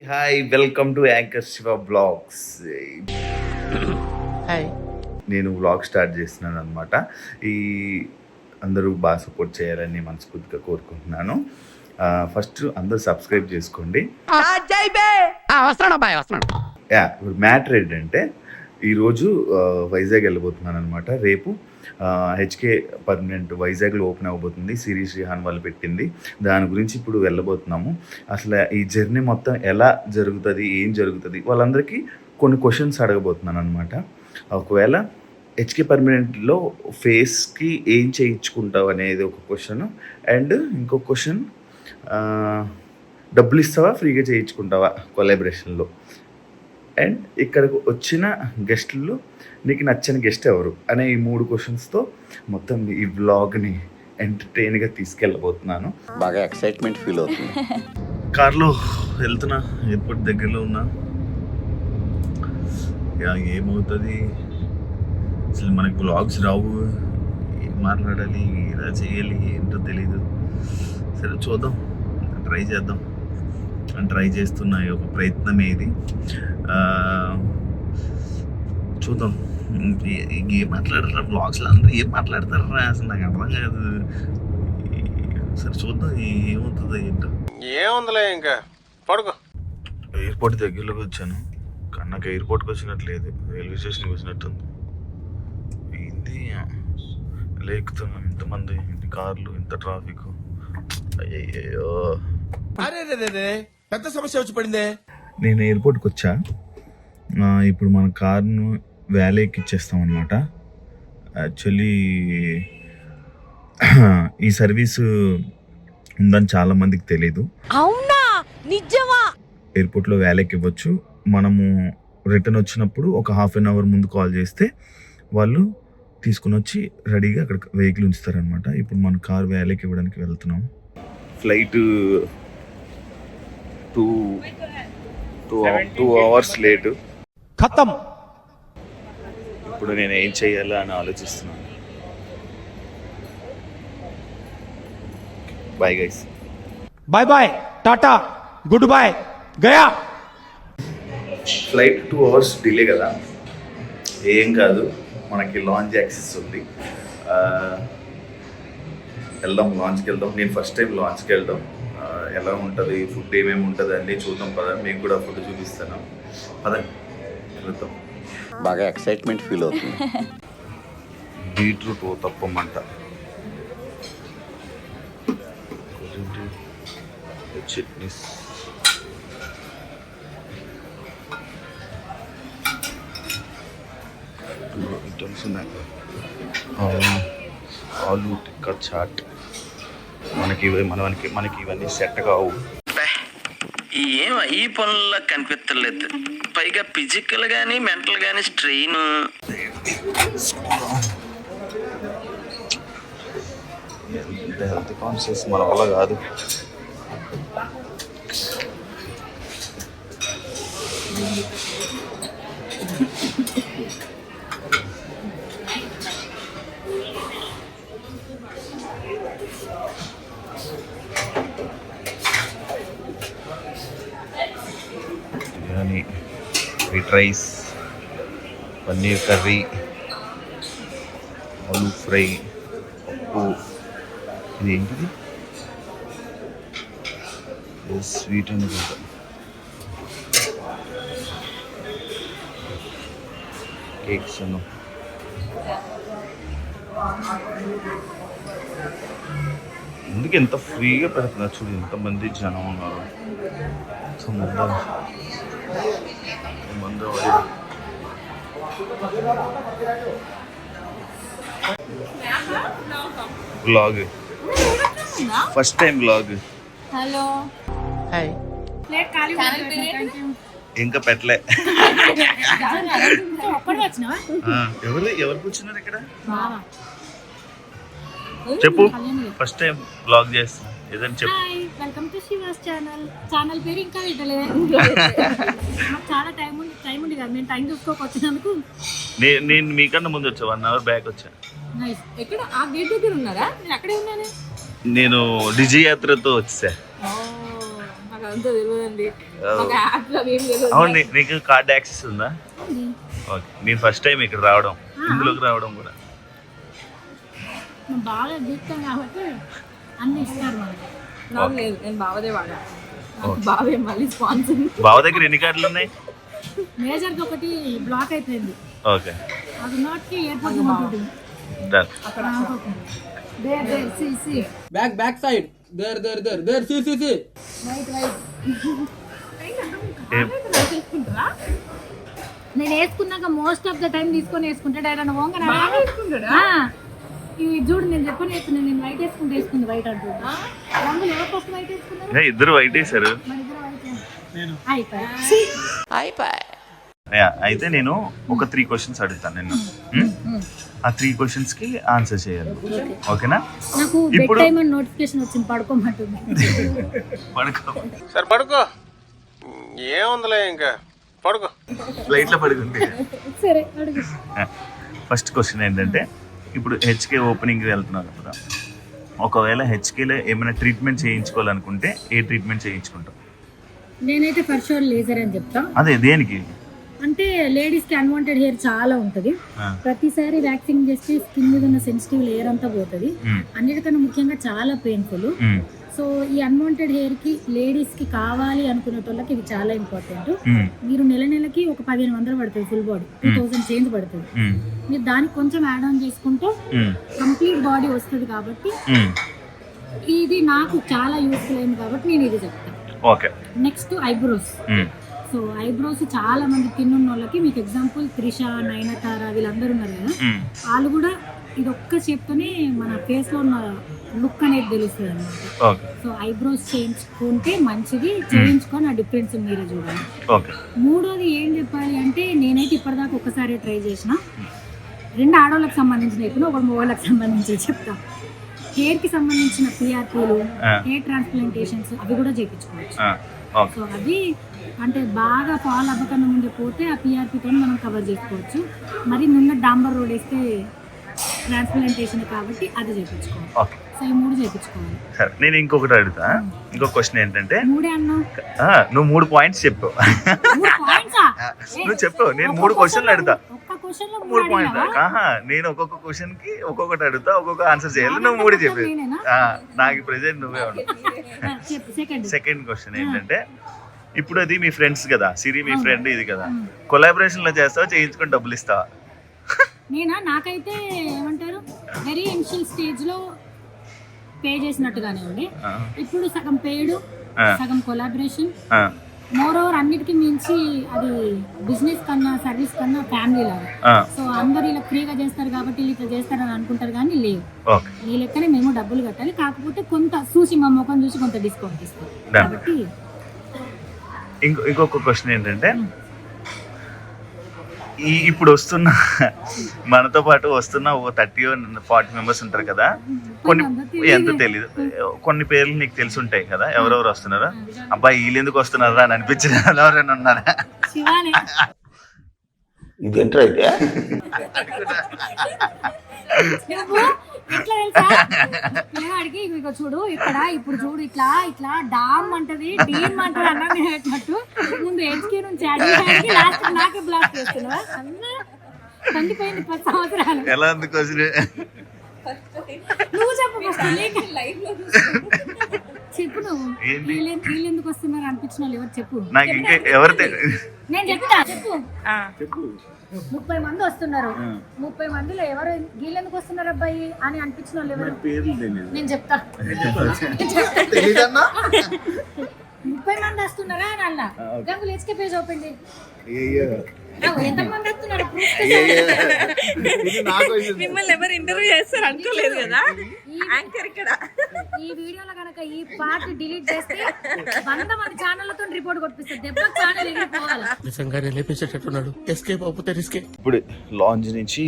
Hi, welcome to anchor Shiva blogs. Hi. నేను vlog start చేస్తున్నాను అనమాట. ఈ అందరూ బాగా సపోర్ట్ చేయాలని మనస్ఫూర్తిగా కోరుకుంటున్నాను. ఫస్ట్ అందరూ సబ్స్క్రైబ్ చేసుకోండి. ఇప్పుడు మ్యాటర్ ఏంటంటే ఈరోజు వైజాగ్ వెళ్ళబోతున్నాను అనమాట. రేపు హెచ్కే పర్మనెంట్ వైజాగ్లో ఓపెన్ అవ్వబోతుంది. సిరి శ్రీహాన్ వాళ్ళు పెట్టింది. దాని గురించి ఇప్పుడు వెళ్ళబోతున్నాము. అసలు ఈ జర్నీ మొత్తం ఎలా జరుగుతుంది, ఏం జరుగుతుంది, వాళ్ళందరికీ కొన్ని క్వశ్చన్స్ అడగబోతున్నాను అనమాట. ఒకవేళ హెచ్కే పర్మనెంట్లో ఫేస్కి ఏం చేయించుకుంటావు అనేది ఒక క్వశ్చన్. అండ్ ఇంకొక క్వశ్చన్, డబ్బులు ఇస్తావా ఫ్రీగా చేయించుకుంటావా కొలాబరేషన్లో. అండ్ ఇక్కడికి వచ్చిన గెస్టులు నీకు నచ్చని గెస్ట్ ఎవరు అనే ఈ 3 క్వశ్చన్స్తో మొత్తం ఈ వ్లాగ్ని ఎంటర్టైన్గా తీసుకెళ్ళబోతున్నాను. బాగా ఎక్సైట్మెంట్ ఫీల్ అవుతుంది. కార్లో వెళ్తున్నా, ఎయిర్పోర్ట్ దగ్గరలో ఉన్నా. ఏమవుతుంది అసలు, మనకి వ్లాగ్స్ రావు, ఏం మాట్లాడాలి, ఇలా చేయాలి ఏంటో తెలీదు. సరే చూద్దాం, ట్రై చేద్దాం. ట్రై చేస్తున్న ఒక ప్రయత్నమే ఇది. చూద్దాం ఏం మాట్లాడతారా బ్లాగ్స్లో, అందరూ ఏం మాట్లాడతారా అసలు నాకు అర్థం కాదు. సరే చూద్దాం ఏమవుతుందో ఏంటో. ఏముందిలే ఇంకా పడుకో. ఎయిర్పోర్ట్ దగ్గరలోకి వచ్చాను కానీ నాకు ఎయిర్పోర్ట్కి వచ్చినట్లేదు, రైల్వే స్టేషన్కి వచ్చినట్టుంది. ఏంది లేకుతున్నాం, ఇంతమంది, ఇన్ని కార్లు, ఇంత ట్రాఫిక్. అయ్యయ్యో, పెద్ద సమస్య వచ్చి పడిందే. నేను ఎయిర్పోర్ట్కి వచ్చా. ఇప్పుడు మన కార్ను వ్యాలీకి ఇచ్చేస్తాం అనమాట. యాక్చువల్లీ ఈ సర్వీసు ఉందని చాలా మందికి తెలీదు. అవునా, నిజమా? ఎయిర్పోర్ట్లో వ్యాలీకి ఇవ్వచ్చు. మనము రిటర్న్ వచ్చినప్పుడు ఒక హాఫ్ అన్ అవర్ ముందు కాల్ చేస్తే వాళ్ళు తీసుకుని వచ్చి రెడీగా అక్కడ వెహికల్ ఉంచుతారనమాట. ఇప్పుడు మన కార్ వ్యాలీకి ఇవ్వడానికి వెళ్తున్నాం. Flight 2 hours late. ఖతం. ఇప్పుడు నేను ఏం చేయాలా అని ఆలోచిస్తున్నాను. Bye guys. Bye bye, tata, good bye, గయా. ఫ్లైట్ 2 అవర్స్ డిలే కదా, ఏం కాదు, మనకి లాంచ్ యాక్సెస్ ఉంది. వెళ్దాం, లాంచ్కి వెళ్దాం. నేను ఫస్ట్ టైం లాంచ్కి వెళ్దాం. ఎలా ఉంటుంది, ఫుడ్ ఏమేమి ఉంటుంది అన్నీ చూద్దాం. పద, మీకు కూడా ఫుడ్ చూపిస్తాను. పదండి వెళ్తాం. బాగా ఎక్సైట్మెంట్ ఫీల్ అవుతుంది. బీట్రూట్ తప్పమంట, చట్నీస్, ఐటమ్స్ ఉన్నాయి. ఆలూ టిక్కా చాట్. మనకి ఇవన్నీ సెట్ కావు. ఏం ఈ పనుల్లో కనిపించలేదు. పైగా ఫిజికల్ గానీ మెంటల్ గానీ స్ట్రెయిన్. ఎంత హెల్త్ కాన్షియస్ మన వల్ల కాదు. Biryani, white rice, paneer curry, aloo fry, పప్పు. ఇది ఏంటిది? స్వీట్ అనుకుంటా. కేక్స్ అను. ఎందుకు ఎంత ఫ్రీగా పెడుతున్నారు చూడు, ఎంతమంది జనం ఉన్నారు. Blog, first time blog. Hello. Hi. ఇంకా పెట్టలే. ఎవరు కూర్చున్నారు ఇక్కడ? చెప్పు, ఫస్ట్ టైం బ్లాగ్ చేస్తున్నా, ఏదని చెప్పు. వెల్కమ్ టు శివాస్ ఛానల్ పేరు ఇంకా పెట్టలే. చాలా టైం ఉంది కదా, నేను టైం చూసుకోకొచ్చినందుకు. నేను మీకన్నా ముందు వచ్చా, 1 అవర్ బ్యాక్ వచ్చా. ఎక్కడ? ఆ గేట్ దగ్గర ఉన్నారా? నేను అక్కడే ఉన్నాను. నేను డిజి యాత్రతో వచ్చా. నాకు అంతా తెలియదండి ఒక యాప్ లో ఏం తెలియదు. అవును నీకు కార్డ్ యాక్సెస్ ఉందా? ఓకే, నేను ఫస్ట్ టైం ఇక్కడ రావడం, ఇందులోకి రావడం కూడా. మేము బాగా చూస్తాం కాబట్టి అన్ని ఇస్తారు మనకి. నాకు లేదు, నేను బావదే వాడా. నాకు బావే మళ్ళీ స్పాన్సర్. బావ దగ్గర ఎన్ని కార్డులు ఉన్నాయి? మేజర్కి ఒకటి బ్లాక్ అయిపోయింది, ఓకే అది నాట్కి ఎయిర్పోర్ట్ ఉంటుంది డన్. అక్కడ back side there see right right. ఏం- నేను వేసుకున్నాక మోస్ట్ ఆఫ్ ద టైం తీసుకొని వేసుకుంటాడు ఆయన ఓంగా ఇవి చూడు నేను చెప్పని వేసుకున్నాను, నేను వైట్ వేసుకుంది వైట్ అంటున్నా. రంగులు ఎవరు ఫస్ట్ వైట్ వేసుకున్నారు? ఏ, ఇద్దరు వైట్ వేసారు. మరి ఇద్దరు వైట్ అయిపోయి అయితే నేను ఒక 3 క్వశ్చన్స్ అడుగుతాను నిన్ను. ఆ 3 క్వశ్చన్స్ కి ఆన్సర్ చేయాలి, ఓకేనా? నాకు బెడ్ ఇప్పుడు టైం అని నోటిఫికేషన్ వచ్చింది, పడుకోమంటుంది. పడుకో, సరే పడుకో, ఏముందిలే ఇంకా పడుకో. ఫ్లైట్ లో పడుకుంటే. సరే అడుగు. ఫస్ట్ క్వశ్చన్ ఏంటంటే, ఇప్పుడు హెచ్కే ఓపెనింగ్ వెళ్తున్నారు కదా, ఒకవేళ హెచ్కేలో ఏమైనా ట్రీట్మెంట్ చేయించుకోవాలనుకుంటే ఏ ట్రీట్మెంట్ చేయించుకుంటాం? నేనైతే ఫర్ షూర్ లేజర్ అని చెప్తా. అదే దేనికి? అంటే లేడీస్ కి అన్వాంటెడ్ హెయిర్ చాలా ఉంటది, ప్రతిసారి వ్యాక్సింగ్ చేస్తే స్కిన్ మీద ఉన్న సెన్సిటివ్ లేయర్ అంతా పోతుంది. అన్నిటికన్నా ముఖ్యంగా చాలా పెయిన్ఫుల్. సో ఈ అన్వాంటెడ్ హెయిర్ కి లేడీస్ కి కావాలి అనుకునే వాళ్ళకి ఇది చాలా ఇంపార్టెంట్. మీరు నెలకి ఒక 1500 పడుతుంది, ఫుల్ బాడీ 2000 చేంజ్ పడుతుంది. మీరు దానికి కొంచెం యాడ్ ఆన్ చేసుకుంటే కంప్లీట్ బాడీ వస్తుంది. కాబట్టి ఇది నాకు చాలా యూస్ఫుల్ అయింది కాబట్టి నేను ఇది చెప్తాను. Okay, next eyebrows. So eyebrows చాలా మంది తిన్నున్న వాళ్ళకి, మీకు ఎగ్జాంపుల్ త్రిష, నయనతార వీళ్ళందరూ ఉన్నారు కదా, వాళ్ళు కూడా ఇది ఒక్క చెప్తేనే మన ఫేస్ లో ఉన్న లుక్ అనేది తెలుస్తుంది అనమాట. సో ఐబ్రోస్ చేయించుకుంటే మంచిది, చేయించుకొని ఆ డిఫరెన్స్ మీరే చూడాలి. మూడోది ఏం చెప్పాలి అంటే, నేనైతే ఇప్పటిదాకా ఒక్కసారి ట్రై చేసిన, 2 ఆడవాళ్ళకి సంబంధించిన ఇప్పుడు, 1 మగవాళ్ళకి సంబంధించి చెప్తా. హెయిర్ కి సంబంధించిన పిఆర్పీలు, హెయిర్ ట్రాన్స్ప్లాంటేషన్స్ అవి కూడా చేయించుకోవచ్చు. సో అవి అంటే బాగా ఫాల్ అవ్వకుండా ముందే పోతే ఆ పిఆర్పీతో మనం కవర్ చేసుకోవచ్చు. మరి నిన్న డాంబర్ రోడ్ వేస్తే ట్రాన్స్ప్లాంటేషన్ కాబట్టి అది చేయించుకోవాలి. సో ఈ 3 చేయించుకోవాలి. సరే, నేను ఇంకొకటి అడుగుతా. ఇంకొక క్వశ్చన్ ఏంటంటే, 3 అన్నావు నువ్వు 3 పాయింట్స్ చెప్పు. నువ్వు చెప్పు, నేను 3 క్వశ్చన్లు అడుగుతా. 3 పాయింట్లు. నేను ఒక్కొక్క క్వశ్చన్ కి ఒక్కొక్కటి అడుగుతా, ఒక్కొక్క ఆన్సర్ చేయాలి. నువ్వు 3 చెప్పు. నాకు ప్రెజెంట్ నువ్వే ఉన్నావు. సెకండ్ క్వశ్చన్ ఏంటంటే, ఇప్పుడు అది మీ ఫ్రెండ్స్ కదా, సిరి మీ ఫ్రెండ్ ఇది కదా, కొలాబరేషన్ లో చేస్తావా, చేయించుకొని డబ్బులు ఇస్తావా? నేనా, నాకైతే ఏమంటారు, వెరీ ఇనిషియల్ స్టేజ్ లో పే చేసినట్టుగానే ఉంది. ఇప్పుడు సగం పేడ్, సగం కొలాబరేషన్. మోర్ ఓవర్ అన్నిటికీ మించి అది బిజినెస్ కన్నా సర్వీస్ కన్నా ఫ్యామిలీ లాగా. సో అందరు ఇలా ఫ్రీగా చేస్తారు కాబట్టి వీళ్ళు ఇట్లా చేస్తారని అనుకుంటారు, కానీ లేవు. ఈ లెక్కనే మేము డబ్బులు కట్టాలి, కాకపోతే కొంత చూసి మా ముఖం చూసి కొంత డిస్కౌంట్ ఇస్తాం. కాబట్టి ఇంకొక క్వశ్చన్ ఏంటంటే, ఇప్పుడు వస్తున్న మనతో పాటు వస్తున్న ఒక 30-40 మెంబర్స్ ఉంటారు కదా, కొన్ని ఎంత తెలీదు, కొన్ని పేర్లు నీకు తెలిసి ఉంటాయి కదా, ఎవరెవరు వస్తున్నారా, అబ్బాయి వీళ్ళు ఎందుకు వస్తున్నారా అని అనిపించిన ఎవరైనా ఉన్నారా? ఇదేంట్రా అయితే ఎట్లా తెలుసా, పిల్లగాడికి ఇక చూడు ఇక్కడ, ఇప్పుడు చూడు ఇట్లా ఇట్లా డామ్ అంటది, డీమ్ అంటది అన్నట్టు ముందు హెచ్కే నుంచి అడిగి లాస్ట్ నాకే బ్లాక్ చేస్తున్నావా? అన్న కందిపోయింది 10 సంవత్సరాలు. ఎలా ఉంది క్వశ్చన్? నువ్వు చెప్పు, చెప్పు నువ్వు. వీళ్ళు ఎందుకు వస్తున్నారు అనిపించిన వాళ్ళు ఎవరు చెప్పు. నాకు ఇంకా ఎవరు నేను చెప్తా, చెప్పు. 30 మంది వస్తున్నారు, 30 మందిలో ఎవరు వీళ్ళు ఎందుకు వస్తున్నారు అబ్బాయి అని అనిపించిన వాళ్ళు ఎవరు? నేను చెప్తా. 30 మంది వస్తున్నారా అని అన్నా. గంగులు హెచ్కే పేజ్ ఓపెన్ చేయి. ఎంతమంది వస్తున్నారు? మిమ్మల్ని ఎవరు ఇంటర్వ్యూ చేస్తారు అనుకోలేదు కదా యాంకర్ ఇక్కడ. ఈ వీడియోలో కనుక ఈ పార్ట్ డిలీట్ చేస్తే 100 మంది ఛానళ్లతో రిపోర్ట్ కొట్టిస్తారు. దెబ్బ ఛానల్ ఎగిరిపోవాలి. నిజంగానే లేపేసేటట్టున్నాడు. ఎస్కేప్ అవుతే రిస్కే. ఇప్పుడు లాంజ్ నుంచి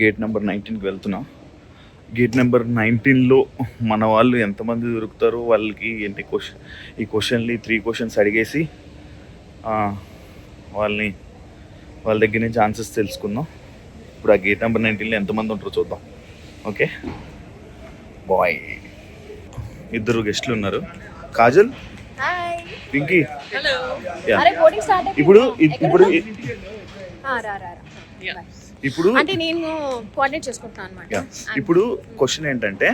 గేట్ నెంబర్ 19కి వెళ్తున్నాం. గేట్ నెంబర్ 19లో మన వాళ్ళు ఎంతమంది దొరుకుతారో వాళ్ళకి ఎన్ని ఈ క్వశ్చన్లు 3 క్వశ్చన్స్ అడిగేసి వాళ్ళ దగ్గర నుంచి ఆన్సర్స్ తెలుసుకుందాం. ఇప్పుడు ఆ గేట్ నెంబర్ 19లో ఎంతమంది ఉంటారో చూద్దాం. Okay bye. 2 గెస్ట్లు ఉన్నారు. Kajal hi Pinky hello Yeah. అరే బోర్డింగ్ స్టార్ట్ ఇప్పుడు ఇప్పుడు అంటే నేను కోఆర్డినేట్ చేసుకుంటున్నాను అన్నమాట. Yeah. ఇప్పుడు క్వశ్చన్ ఏంటంటే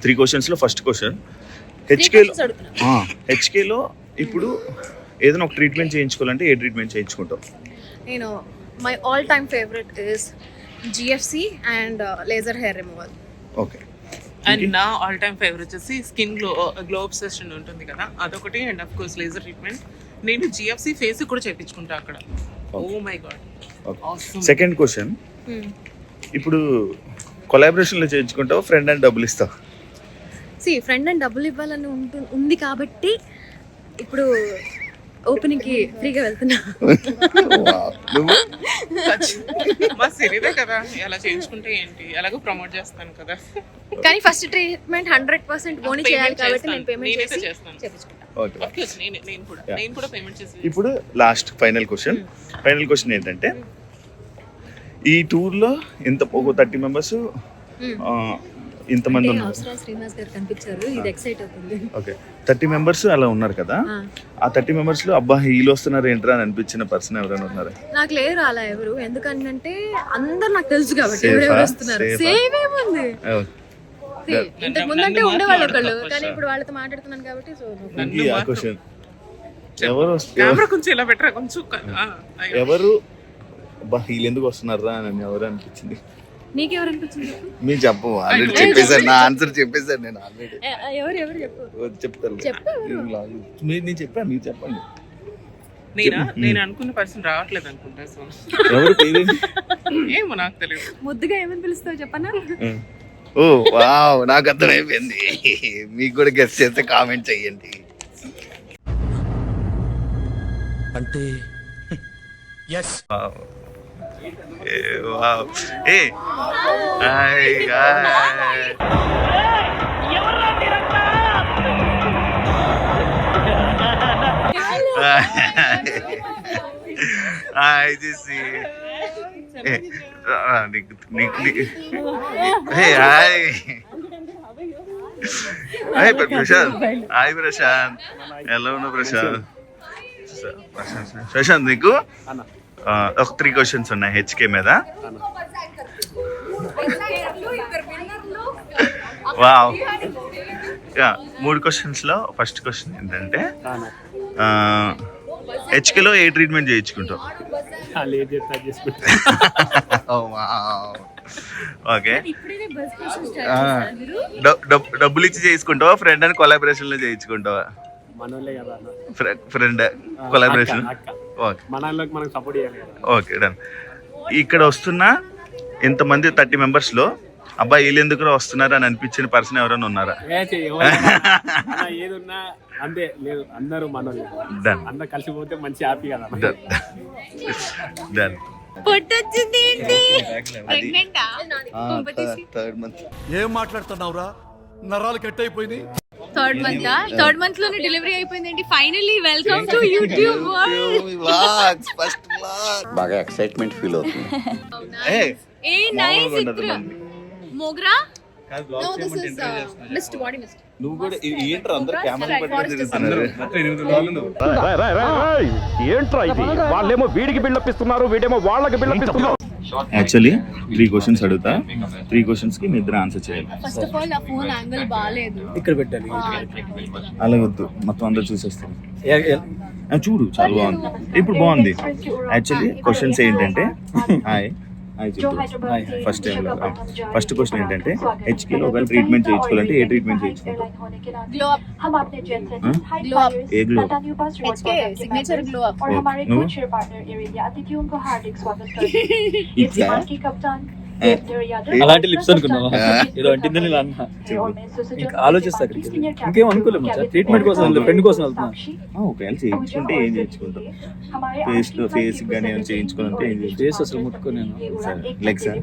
3 క్వశ్చన్స్లో ఫస్ట్ క్వశ్చన్ హెచ్కేలో ఇప్పుడు ఏదైనా ఒక ట్రీట్మెంట్ చేయించుకోవాలంటే ఏ ట్రీట్మెంట్ చేయించుకుంటాం? నేను my all time favourite is GFC and laser hair removal. Okay. And నా ఆల్ టైమ్ ఫేవరెట్ వచ్చేసి స్కిన్ గ్లో అబ్సెషన్ ఉంటుంది కదా అదొకటి and of course laser treatment. నేను జిఎఫ్సి ఫేస్ కూడా చేయించుకుంటా అక్కడ. Oh my god. Second question, ఇప్పుడు కొలాబరేషన్లో చేయించుకుంటావు ఫ్రెండ్ అని డబ్బులు ఇస్తావు? ఫ్రెండ్ అండ్ డబ్బులు ఇవ్వాలని ఉంది కాబట్టి ఇప్పుడు ఓపెనింగ్ కి ఫ్రీగా వెళ్తున్నా. నువ్వు మా సిరీదే కదా ఎలా చేయించుకుంటే ఏంటి ఎలాగో ప్రమోట్ చేస్తాను కదా. కానీ ఫస్ట్ ట్రీట్మెంట్ 100% బోని చేయాలి కాబట్టి నేను పేమెంట్ నేనైతే చేసి చేస్తాను. చేయించుకుంటా. ఓకే. Of course, నేను కూడా పేమెంట్ చేసి. ఇప్పుడు లాస్ట్ ఫైనల్ క్వశ్చన్ ఏంటంటే ఈ టూర్లో ఒక 30 మెంబర్స్ ఇంతమంది ఉన్నారు. అవసరం శ్రీనివాస్ గారు కనిపించారు, ఇది ఎక్సైట్ అవుతుంది. ఓకే, 30 మెంబర్స్ అలా ఉన్నారు కదా. ఆ 30 మెంబర్స్ లో అబ్బా వీళ్ళు వస్తున్నారు ఏంట్రా అని అనిపించిన పర్సన్ ఎవరైనా ఉన్నారా? నాకు లేరు అలా ఎవరు, ఎందుకంటే అందరు నాకు తెలుసు కాబట్టి ఎవరెవరు వస్తున్నారు. సేమ్ ఏముంది, ఇంతకు ముందు అంటే ఉండేవాళ్ళు ఒకళ్ళు, కానీ ఇప్పుడు వాళ్ళతో మాట్లాడుతున్నాను కాబట్టి సో క్వశ్చన్ కెమెరా కొంచెం ఇలా పెట్టరా కొంచెం. ఎవరు అబ్బా వీళ్ళు ఎందుకు వస్తున్నారా అని ఎవరు అనిపించింది? నీకెవరు అనిపించింది? మీరు చెప్పు, ఆల్రెడీ చెప్పేశారు, నా ఆన్సర్ చెప్పేశారు నేను ఆల్రెడీ. ఎవరు చెప్పు. చెప్తారు నేను చెప్పాను, మీరు చెప్పండి. నేను అనుకున్న పర్సన్ రావట్లేదు అనుకుంటా. సో ఎవరు పేరు ఏమో నాకు తెలియదు. ముద్దుగా ఏమని పిలుస్తావు చెప్పనా? ఓ వావ్, నాకు అర్థమైపోయింది. మీకు కూడా గెస్ట్ చేస్తే కామెంట్ చెయ్యండి. అంటే ఎస్ వావ్. ఏ హాయ్ హాయ్. హాయ్ జిసి. Hi hi Prashanth. Hi Prashanth, ఎలా ఉన్నావు ప్రశాంత్? ప్రశాంత్ నీకు ఒక 3 క్వశ్చన్స్ ఉన్నాయి హెచ్కే మీద. వావ్. 3 క్వశ్చన్స్లో ఫస్ట్ క్వశ్చన్ ఏంటంటే హెచ్కేలో ఏ ట్రీట్మెంట్ చేయించుకుంటావు? ఓకే. డబ్బులు ఇచ్చి చేసుకుంటావా ఫ్రెండ్ అని కొలాబరేషన్లో చేయించుకుంటావా? Friend collaboration. Okay done. ఇక్కడ వస్తున్న ఇంతమంది 30 మెంబర్స్లో అబ్బాయి వీళ్ళు ఎందుకు వస్తున్నారు అని అనిపించిన పర్సన్ ఎవరైనా ఉన్నారా? ఏదున్నా అంతే లేదు, అందరూ మనోళ్ళు. అందరూ కలిసిపోతే మంచి హ్యాపీ కదా. డన్. ఏం మాట్లాడుతున్నావురా, నరాలు కట్ అయిపోయినాయి. థర్డ్ మంత్ లోనే డెలివరీ అయిపోయింది. Finally welcome to YouTube world. బాగా ఎక్సైట్మెంట్ ఫీల్ అవుతుంది. ఏ నైస్ ఇత్ర మోగ్రా. No, this is mist, body mist. నువ్వు కూడా ఏంట్రా అందరూ కెమెరా పట్టుకొని తిరుగుతున్నారు? ఏంట్రా ఇది, వాళ్ళేమో వీడికి బిల్డప్ ఇస్తున్నారు, వీడేమో వాళ్ళకి బిల్డప్ ఇస్తున్నారు. యాక్చువల్లీ 3 క్వశ్చన్స్ అడుగుతా, 3 క్వశ్చన్స్ కి మీ ఇద్దరు ఆన్సర్ చేయాలి. ఫస్ట్ ఆఫ్ ఆల్ నా ఫోన్ యాంగిల్ బాలేదు, ఇక్కడ పెట్టాలి. అలా వద్దు, మొత్తం అందరూ చూసేస్తాం. చూడు చాలా బాగుంది, ఇప్పుడు బాగుంది. యాక్చువల్లీ క్వశ్చన్స్ ఏంటంటే hi first time first question ఏంటంటే హెచ్కేలో ఒకవేళ ట్రీట్మెంట్ చేయించుకోవాలంటే ఏ ట్రీట్మెంట్ చేయించుకుంటాం? Glow up. Glow up. ఏ glow? HK signature glow up. అలాంటి లిప్స్ అనుకున్నావా? ఏదో అంటిందని ఇలా అన్నా, ఇంకా ఆలోచిస్తా. ఇంకేం అనుకోలేము, ట్రీట్మెంట్ కోసం ఫ్రెండ్ కోసం వెళ్తున్నా. ఒకవేళ చేయించుకుంటే ఏం చేయించుకుంటాం? ఫేస్ కానీ ఏమైనా చేయించుకోవాలంటే ఏం చేయించుకుంటాం? ఫేస్ అసలు ముట్టుకోలేను. లైక్ సార్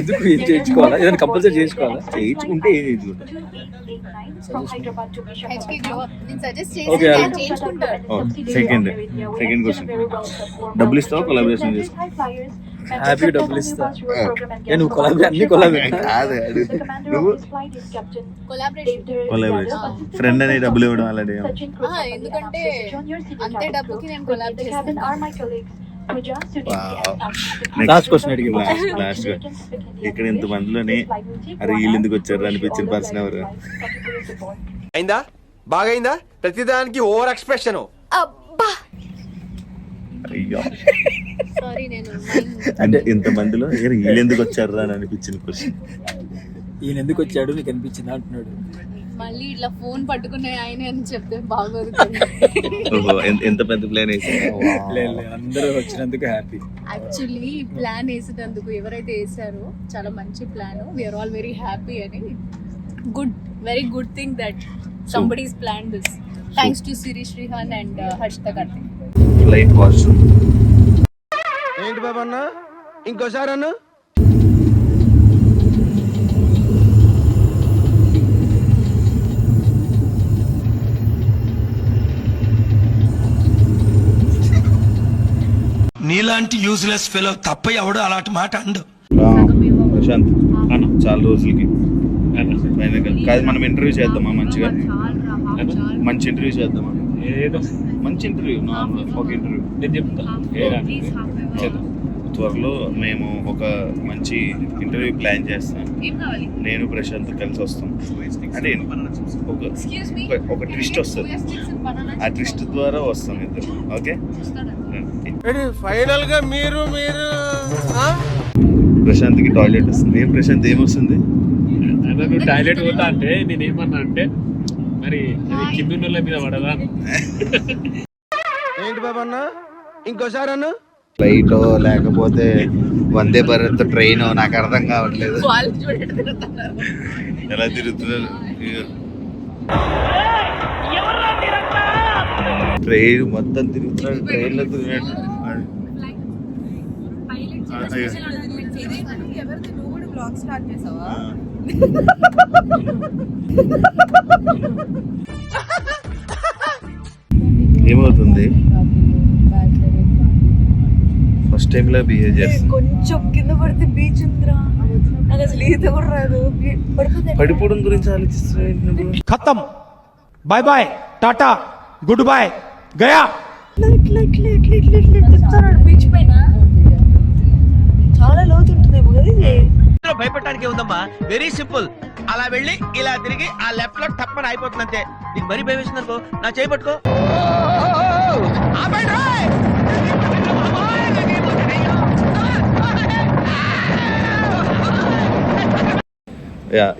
ఎందుకు ఏం చేయించుకోవాలా? ఏదైనా కంపల్సరీ చేయించుకోవాలా? చేయించుకుంటే ఏం చేయించుకుంటాం? హెచ్కే గ్లో అప్ నేను సజెస్ట్ ఓకే. చేసి చేయించుకుంటాను. సెకండ్ క్వశ్చన్, డబ్బులు ఇస్తావా కొలాబరేషన్ చేసుకో? హ్యాపీగా డబ్బులు ఇస్తా. నువ్వు కొలాబ్ అన్ని కొలాబ్ కాదు నువ్వు ఫ్రెండ్ అని డబ్బులు ఇవ్వడం అలాంటి ఎందుకంటే అంతే డబ్బుకి నేను కొలాబ్ చేస్తాను. లాస్ట్ క్వశ్చన్ అడిగి లాస్ట్ ఇక్కడ ఇంత మందిలోని అరే వీళ్ళు ఎందుకు వచ్చారు అనిపించిన పర్సన్ ఎవరు? అయిందా బాగైందా ప్రతిదానికి ఓవర్ ఎక్స్ప్రెషన్. అయ్యో సారీ నేను అంటే ఇంత మందిలో వీళ్ళు ఎందుకు వచ్చారు అని అనిపించిన క్వశ్చన్. ఈయన ఎందుకు వచ్చాడు నీకు అనిపించింది అంటున్నాడు. మళ్ళీ ఇట్లా ఫోన్ పట్టుకునే ఆయన అని చెప్తే బాగోదు. ఓహో ఎంత పెద్ద ప్లాన్ వేసి లేదు అందరూ వచ్చినందుకు హ్యాపీ. యాక్చువల్లీ ప్లాన్ వేసేటందుకు ఎవరైతే వేసారో చాలా మంచి plan. We are all very happy అని good very good thing that somebody is plan this. Thanks to Siri Srihan and Harshitha Karthik. Light washroom. ఏంటి బాబా అన్న ఇంకోసారి అన్న నీలాంటి యూజ్లెస్ ఫెలో తప్ప ఎవడు అలాంటి మాట అండు. ప్రశాంత్ చాలా రోజులకి కాదు మనం ఇంటర్వ్యూ చేద్దామా మంచిగా? మంచి ఇంటర్వ్యూ చేద్దామా? మంచి ఇంటర్వ్యూ ఒక ఇంటర్వ్యూ నేను చెప్తాను. త్వరలో మేము ఒక మంచి ఇంటర్వ్యూ ప్లాన్ చేస్తాం. నేను ప్రశాంత్ కలిసి వస్తాం. అంటే ఒక ట్విస్ట్ వస్తుంది. ఆ ట్విస్ట్ ద్వారా వస్తాం ఇద్దరు. ఓకే ఫైనల్ గా మీరు మీరు ప్రశాంత్కి టాయిలెట్ వస్తుంది. ఏం ప్రశాంత్ ఏమొస్తుంది? నువ్వు టాయిలెట్ పోతా అంటే నేనేమన్నా అంటే మరి కింద మీద పడదా? ఏంటి బాబా అన్న ఇంకోసారి అన్న ఫ్లైట్ లేకపోతే వందే భారత్ ట్రైన్ నాకు అర్థం కావట్లేదు ఎలా తిరుగుతున్నారు. ట్రైన్ మొత్తం తిరుగుతున్నాడు. ట్రైన్లో తిరిగినట్టు ఏమవుతుంది? ఫస్ట్ టైం లా బిహేవ్ చేస్తుంది. కొంచెం కింద పడితే బీచ్ ఉందిరా, నాకు అసలు ఈత కూడా రాదు. పడిపోవడం గురించి ఆలోచిస్తున్నాడు. ఖతం bye bye tata good bye గయా. బీచ్ పైన చాలా లోతు ఉంటుందేమో కదా ఇది. భయపడటానికి ఉందమ్మా, వెరీ సింపుల్. అలా వెళ్ళి ఇలా తిరిగి ఆ లెఫ్ట్ లో టప్పని అయిపోతుంది అంతే. నీకు మరీ భయం వేసింది అనుకో, నా చేయి పట్టుకో.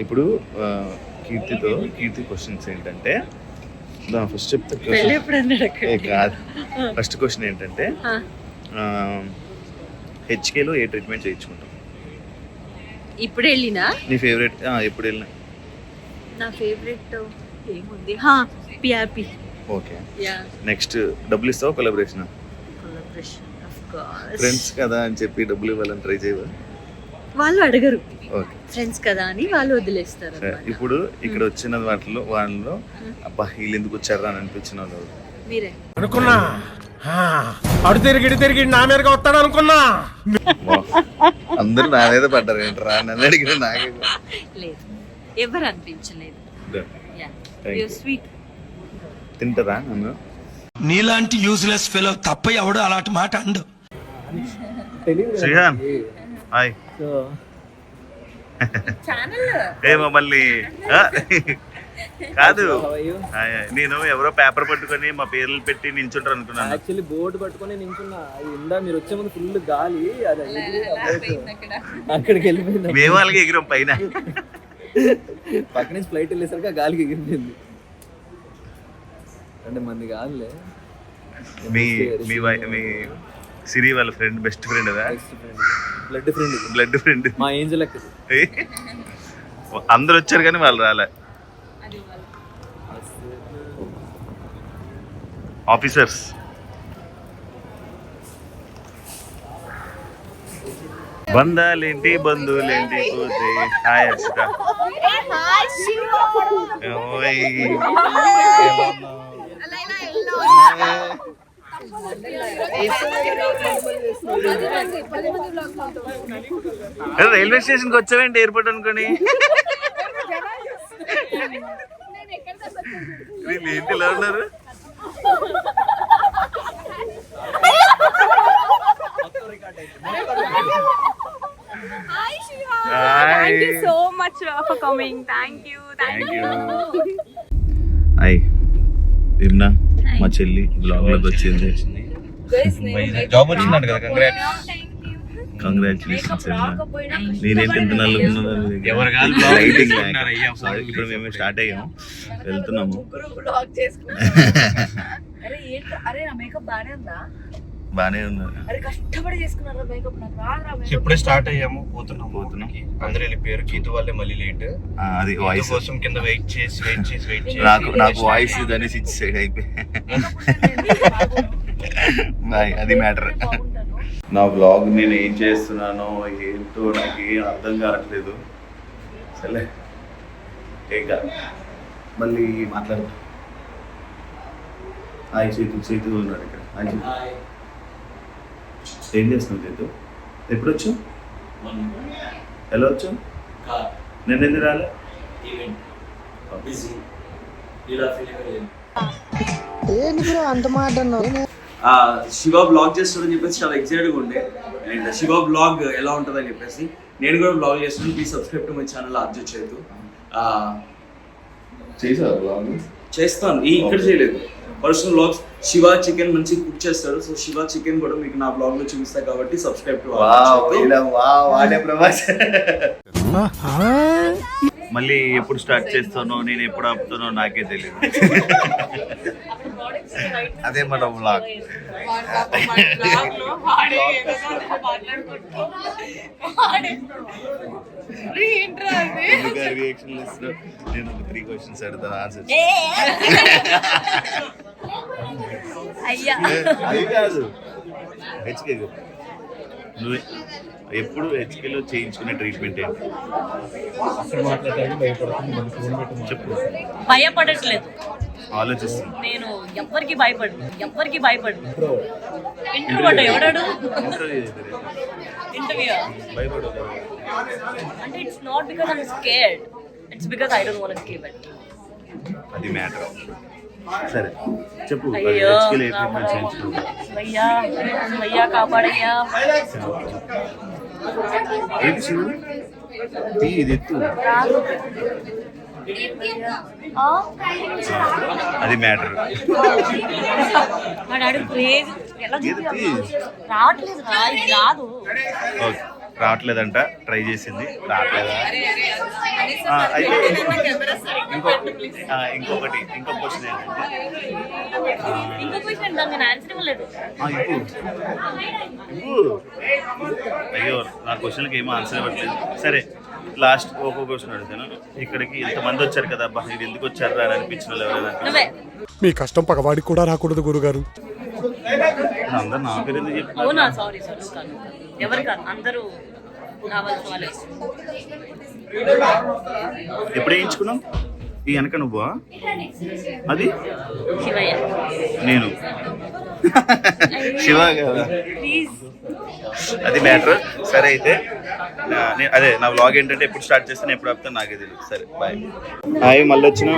ఇప్పుడు కీర్తి క్వశ్చన్స్ ఏంటంటే ఫస్ట్ చెప్తా. కాదు ఫస్ట్ క్వశ్చన్ ఏంటంటే హెచ్కేలో ఏ ట్రీట్మెంట్ చేయించుకుంటాం? ఇప్పుడు వెళ్ళినా నీ ఫేవరెట్ ఎప్పుడు వెళ్ళినా? నా ఫేవరెట్ ఏముంది, పిఆర్పి. ఓకే నెక్స్ట్ డబ్బులు ఇస్తావా కొలాబరేషన్? ఫ్రెండ్స్ కదా అని చెప్పి డబ్బులు ఇవ్వాలని ట్రై చేయవా? వాళ్ళు అడగరు, ఓకే ఫ్రెండ్స్ కదా అని వాళ్ళు వదిలేస్తారు. ఇప్పుడు ఇక్కడ వచ్చిన వాళ్ళలో అబ్బా వీళ్ళు ఎందుకు వచ్చారా అని అనిపించిన వాళ్ళు మీరే అనుకున్నా, అడు తిరిగి నా మీదగా వస్తాడు అనుకున్నా. అందరూ నా మీద పడ్డారు ఏంటరా నన్ను అడిగిన నాకే లేదు, ఎవరు అనిపించలేదు. స్వీట్ తింటారా నన్ను? నీలాంటి యూజ్లెస్ ఫెలో తప్ప ఎవడు అలాంటి మాట అండు. శ్రీహాన్ హాయ్. ఏమో మళ్ళీ కాదు, నేను ఎవరో పేపర్ పట్టుకొని మా పేర్లు పెట్టి నించుంటారు అనుకున్నాను. యాక్చువల్లీ బోర్డు పట్టుకొని నించున్నా, అది ఇందా మీరు వచ్చే ముందు ఫుల్ గాలి, అది అక్కడికి వెళ్ళిపోయింది. మేము వాళ్ళకి ఎగిరాం పైన. పక్క నుంచి ఫ్లైట్ వెళ్ళేసరికి ఆ గాలికి ఎగిరిపోయింది. అంటే మంది గాలిలే. మీ సిరి వాళ్ళ ఫ్రెండ్, బెస్ట్ ఫ్రెండ్ కదా? బ్లడ్ ఫ్రెండ్ మా ఏంజల్ అక్క. అందరు వచ్చారు కానీ వాళ్ళు రాలే. ఆఫీసర్స్ బంధాలేంటి బంధువులేంటి పోతే. హాయ్ హర్షిత. రైల్వే స్టేషన్కి వచ్చావేంటి ఎయిర్పోర్ట్ అనుకోని? వీళ్ళు ఏంటి ఇలా ఉన్నారు? Thank you so much for coming. Thank you. Hi విమ్నా, మా చెల్లి బ్లాగ్ లోకి వచ్చింది. జాబ్ వచ్చిందంట కదా, కంగ్రాచులేషన్స్. నేనేంటి ఇంత ఎవరు కాదు లైటింగ్ ఇప్పుడు మేము స్టార్ట్ అయ్యాము, వెళ్తున్నాము. బానే ఉన్నారు. ఇప్పుడే స్టార్ట్ అయ్యాము, పోతున్నాం. అందరూ వెళ్ళిపోయారు. గీతు వాళ్ళే మళ్ళీ లేట్. అది వాయిస్ కోసం కింద వెయిట్ చేసి నాకు వాయిస్ దాన్ని స్విచ్ సైడ్ అయిపోయి బాయ్, అది మ్యాటర్. నా వ్లాగ్ నేను ఏం చేస్తున్నానో ఏంటో నాకు ఏం అర్థం కావట్లేదు. సరే ఇంకా మళ్ళీ మాట్లాడతాం. హాయ్ సేతు ఉన్నాడు ఇక్కడ. హాయ్ సేతు, ఏం చేస్తున్నావు సేతు? ఎప్పుడు వచ్చావు? ఎలా వచ్చావు? నేను ఎందుకు రాలే? శివ బ్లాగ్ చేస్తాడని చెప్పేసి చాలా ఎక్సైటెడ్గా ఉండే. అండ్ శివ బ్లాగ్ ఎలా ఉంటుందని చెప్పేసి నేను కూడా బ్లాగ్ చేస్తున్నాను. Please subscribe to my channel Arjun చేతు. చేసావా బ్లాగ్? చేస్తాను, ఇక్కడ చేయలేదు. Personal vlogs. శివ చికెన్ మంచి కుక్ చేస్తాడు. సో శివ చికెన్ కూడా మీకు నా బ్లాగ్ లో చూపిస్తా కాబట్టి సబ్స్క్రైబ్ టు. మళ్ళీ ఎప్పుడు స్టార్ట్ చేస్తానో, నేను ఎప్పుడు ఆపుతానో నాకే తెలియదు. అదే మన బ్లాగ్. రియాక్షన్ ఇస్తున్నావు. నేను ఒక 3 క్వశ్చన్స్ అడుగుతాను, ఆన్సర్ అది కాదు. హెచ్కే నువ్వే ఎప్పుడు హెచ్కేలో చేయించుకునే ట్రీట్మెంట్ ఏంటి? చెప్పు. భయపడట్లేదు, ఆలోచిస్తున్నా. నేను ఎవ్వరికి భయపడను. ఇంట్రోవర్ట్ ఎవడాడు? ఇంటర్వ్యూ భయపడదు అంటే it's not because I'm scared, it's because I don't want to give it. అది మ్యాటర్. సరే చెప్పు. అయ్యో హెచ్కేలో ఏ ట్రీట్మెంట్ చేయించుకుంటా? భయ్యా కాపాడయ్యా. ఏంటి చూడు, ఇది ఎత్తు. అది మ్యాటర్. మా డాడీ క్రేజ్ ఎలా రావట్లేదు, రాదు. ఓకే, రావట్లేదంట. ట్రై చేసింది, రావట్లేదా? అయితే ఇంకో క్వశ్చన్ ఏంటంటే, అయ్యో నా క్వశ్చన్కి ఏమో ఆన్సర్ ఇవ్వట్లేదు. సరే లాస్ట్ ఒక్కో క్వశ్చన్ అడుగుతాను. ఇక్కడికి ఇంతమంది వచ్చారు కదా, అబ్బా ఇది ఎందుకు వచ్చారా అని అనిపించిన వాళ్ళు ఎవరైనా? మీ కష్టం పగవాడికి కూడా రాకూడదు గురుగారు. అందరు నా పేరు ఎందుకు చెప్తున్నారు? అవునా, సారీ ఎవరు కాదు, అందరూ కావాల్సిన వాళ్ళే. ఎప్పుడు వేయించుకున్నాం? ఈ వెనక నువ్వా? అది శివయ్య, నేను శివ కదా, అది మ్యాటర్. సరే అయితే అదే నా వ్లాగ్ ఏంటంటే ఎప్పుడు స్టార్ట్ చేస్తాను, ఎప్పుడు ఆపుతాను నాకే తెలియదు. సరే బాయ్. హాయ్, మళ్ళీ వచ్చినా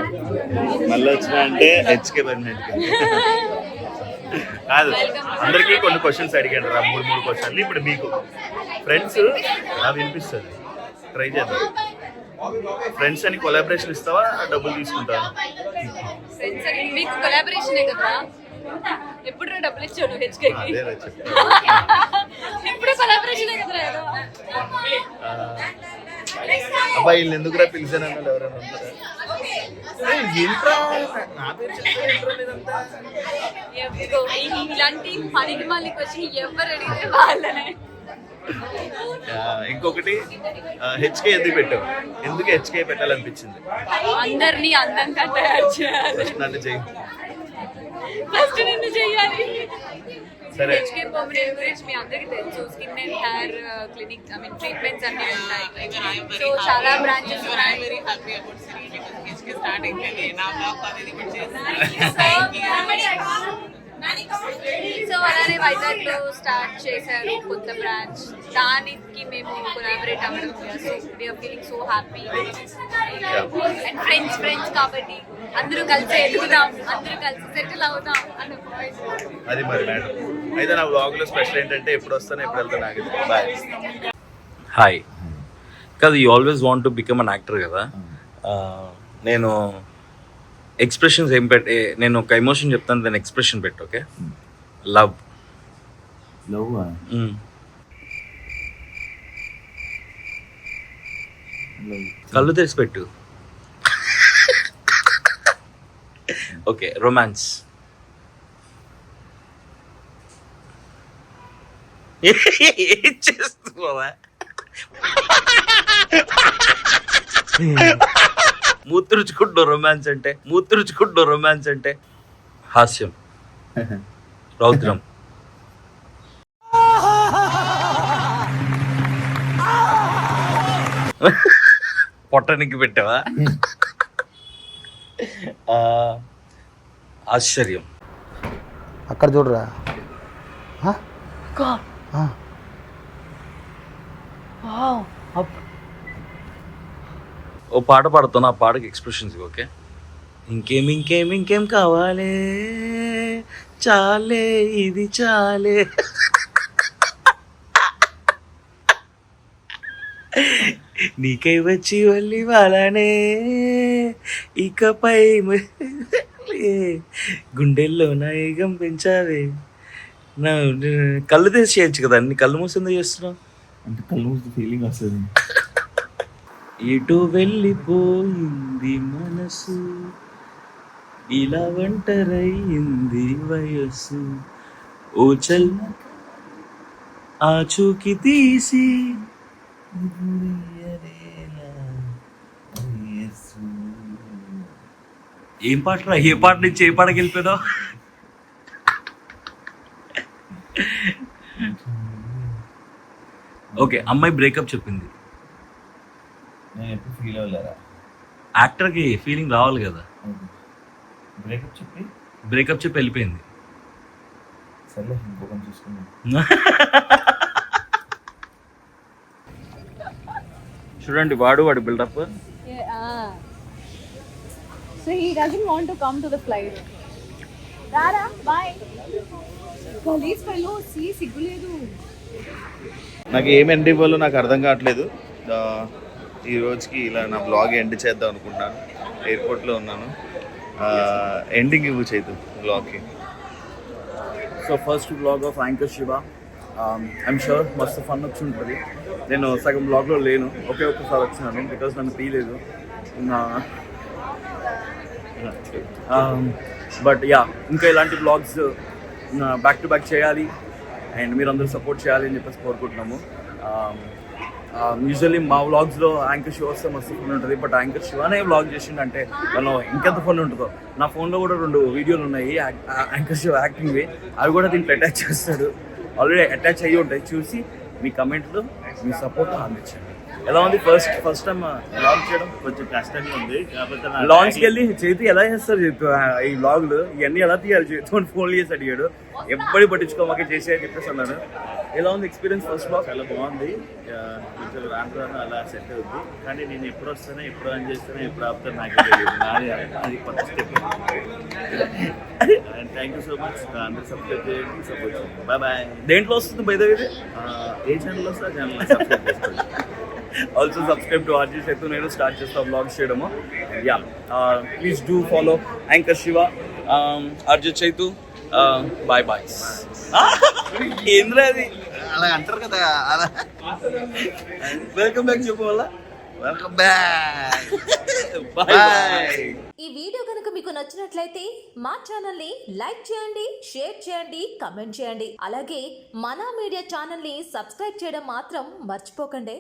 అంటే హెచ్కే పర్మనెంట్ కాదు. అందరికీ కొన్ని క్వశ్చన్స్ అడిగాను రా, 3 క్వశ్చన్లు. ఇప్పుడు మీకు ఫ్రెండ్స్ నాకు వినిపిస్తుంది, ట్రై చేద్దాం. ఫ్రెండ్స్ అని కొలాబరేషన్ ఇస్తావా, డబ్బులు తీసుకుంటావా? మీకు కొలాబరేషనే కదా, ఎప్పుడు డబ్బులు ఇచ్చాడు హెచ్కేకి. ఎప్పుడు కొలాబరేషనే కదా. అబ్బాయి వీళ్ళు ఎందుకురా పిలిచాను అన్నాడు ఎవరన్నా ఉంటారా? ఇలాంటి పనికి మళ్ళీ వచ్చి ఎవరు అడిగితే వాళ్ళనే. ఇంకొకటి, హెచ్కే ఎందుకు పెట్టావు? ఎందుకు హెచ్కే పెట్టాలనిపించింది? అందరినీ అందంగా తయారు చేయాలి. నన్ను చెయ్యి. ఫస్ట్ నిన్ను చెయ్యాలి. సరే, హెచ్కే పర్మనెంట్ గురించి మీ అందరికీ తెలుసు. Skin and hair clinic, I mean treatments అన్ని ఉంటాయి. సో చాలా బ్రాంచెస్ ఉన్నాయి. Very happy about Siri because HK starting నా బ్లాగ్ అనేది కూడా చేశాను. సో అలానే వైజాగ్ లో స్టార్ట్ చేశారు కొత్త బ్రాంచ్, దానికి మేము కొలాబరేట్ అవ్వడం. So we're feeling so happy. And friends కాబట్టి అందరూ కలిసి ఎదుగుదాం, అందరూ కలిసి సెటిల్ అవుదాం అన్న పాయింట్. అది మరి మేడం. అయితే నా వ్లాగ్లో స్పెషల్ ఏంటంటే ఎప్పుడు వస్తానో ఎప్పుడు వెళ్తాను నాకు బాయ్. హాయ్ కాదు, you always want to become an actor కదా. నేను ఎక్స్ప్రెషన్స్ ఏం పెట్టి, నేను ఒక ఎమోషన్ చెప్తాను, దాని ఎక్స్ప్రెషన్ పెట్టు. Okay, love. కళ్ళు తెరిచి పెట్టు. Okay, romance. ఏం చేస్తున్నావా? మూతురుచుకుంటూ రొమాన్స్ అంటే హాస్యం, రౌద్రం. పొట్టనికి పెట్టావా? ఆశ్చర్యం. అక్కడ చూడరా. ఓ పాట పాడుతున్నా, ఆ పాటకి ఎక్స్ప్రెషన్స్. ఓకే, ఇంకేం కావాలే, చాలే ఇది చాలే. నీకై వచ్చి వల్లి వాళ్ళనే ఇకపై గుండెల్లో నాయకం పెంచావే. నా కళ్ళు తెరిచి చేయొచ్చు కదా, నీ కళ్ళు మూసిందో చేస్తున్నావు అంటే కళ్ళు మూసి ఫీలింగ్ వస్తుంది. ఇటు వెళ్ళిపోయింది మనసు, ఇలా ఒంటరయింది వయస్సు, ఓ చల్ ఆచూకి తీసి. ఏం పాటరా, ఏ పాట నుంచి ఏ పాటకి వెళ్ళిపోయావు? ఓకే, అమ్మాయి బ్రేకప్ చెప్పింది, నేను ఎప్పుడు ఫీల్ అవ్వలేరా? యాక్టర్కి ఫీలింగ్ రావాలి కదా. బ్రేకప్ చెప్పి వెళ్ళిపోయింది. సర్లే, ఇంకొకటి చూసుకున్నాను. చూడండి, వాడి buildup. So he doesn't want to come to the flight. రారా బాయ్. గలీజ్ ఫెలో, సీ సిగ్గులేదు. నాకు ఏం ఎండ్ ఇవ్వాలో నాకు అర్థం కావట్లేదు. ఈ రోజుకి ఇలా నా బ్లాగ్ ఎండ్ చేద్దాం అనుకుంటున్నాను. ఎయిర్పోర్ట్లో ఉన్నాను. ఎండింగ్ ఇవ్వు చేద్దాం బ్లాగ్కి. So first vlog of anchor Shiva. I'm sure మస్తు ఫన్ వచ్చి ఉంటుంది. నేను సగం బ్లాగ్లో లేను, ఒక్కసారి వచ్చినాను బికాజ్ నన్ను తీయలేదు. బట్ యా, ఇంకా ఇలాంటి బ్లాగ్స్ బ్యాక్ టు బ్యాక్ చేయాలి అండ్ మీరు అందరూ సపోర్ట్ చేయాలి అని చెప్పేసి కోరుకుంటున్నాము. యూజువల్లీ మా వ్లాగ్స్లో యాంకర్ శివ వస్తే మస్తు ఫన్ ఉంటుంది. బట్ యాంకర్ శివనే వ్లాగ్ చేసిండంటే మనం ఇంకెంత ఫన్ ఉంటుందో. నా ఫోన్లో కూడా 2 వీడియోలు ఉన్నాయి యాంకర్ శివ యాక్టింగ్వి, అవి కూడా దీంట్లో అటాచ్ చేస్తాడు. ఆల్రెడీ అటాచ్ అయ్యి ఉంటాయి. చూసి మీ కమెంట్లో మీ సపోర్ట్ అందించండి. ఎలా ఉంది ఫస్ట్ టైం వ్లాగ్ చేయడం? కొంచెం కష్టంగా ఉంది, కాకపోతే లాంచ్కి వెళ్ళి చేతి ఎలా చేస్తారు ఈ వ్లాగ్లు, ఇవన్నీ ఎలా తీయాలి? చేతితో ఫోన్ చేసి అడిగాడు, ఎప్పటి పట్టించుకోమాకే చేసి అని చెప్పేసి అన్నాడు. ఎలా ఉంది ఎక్స్పీరియన్స్ ఫస్ట్ బ్లాగ్? చాలా బాగుంది. కొంచెం రాను అలా సెట్ అవుద్ది. కానీ నేను ఎప్పుడు వస్తానో, ఎప్పుడు ఆన్ చేస్తానో, ఎప్పుడు ఆపుతానో నాకే తెలియదు. అది కొత్త step. And thank you so much. అందరూ సబ్స్క్రైబ్ చేయండి, సపోర్ట్ చేయండి. Bye bye. దేంట్లో వస్తుంది బై ద వే? ఏ ఛానల్ వస్తే ఆ ఛానల్ సబ్స్క్రైబ్ చేసుకోండి. Also subscribe to RJ Sethu. నేను స్టార్ట్ చేస్తాను వ్లాగ్స్ చేయడము. Yeah, please do follow anchor Shiva, RJ Chaitu. Bye bye. ఏంద్రా అది అలా అంటారు కదా, అలా వెల్కమ్ బ్యాక్ చెప్పు వల్ల. Welcome back. బాయ్. ఈ వీడియో కనుక మీకు నచ్చినట్లయితే మా ఛానల్ ని లైక్ చేయండి, షేర్ చేయండి, కమెంట్ చేయండి. అలాగే మన మీడియా ఛానల్ ని సబ్స్క్రైబ్ చేయడం మాత్రం మర్చిపోకండి.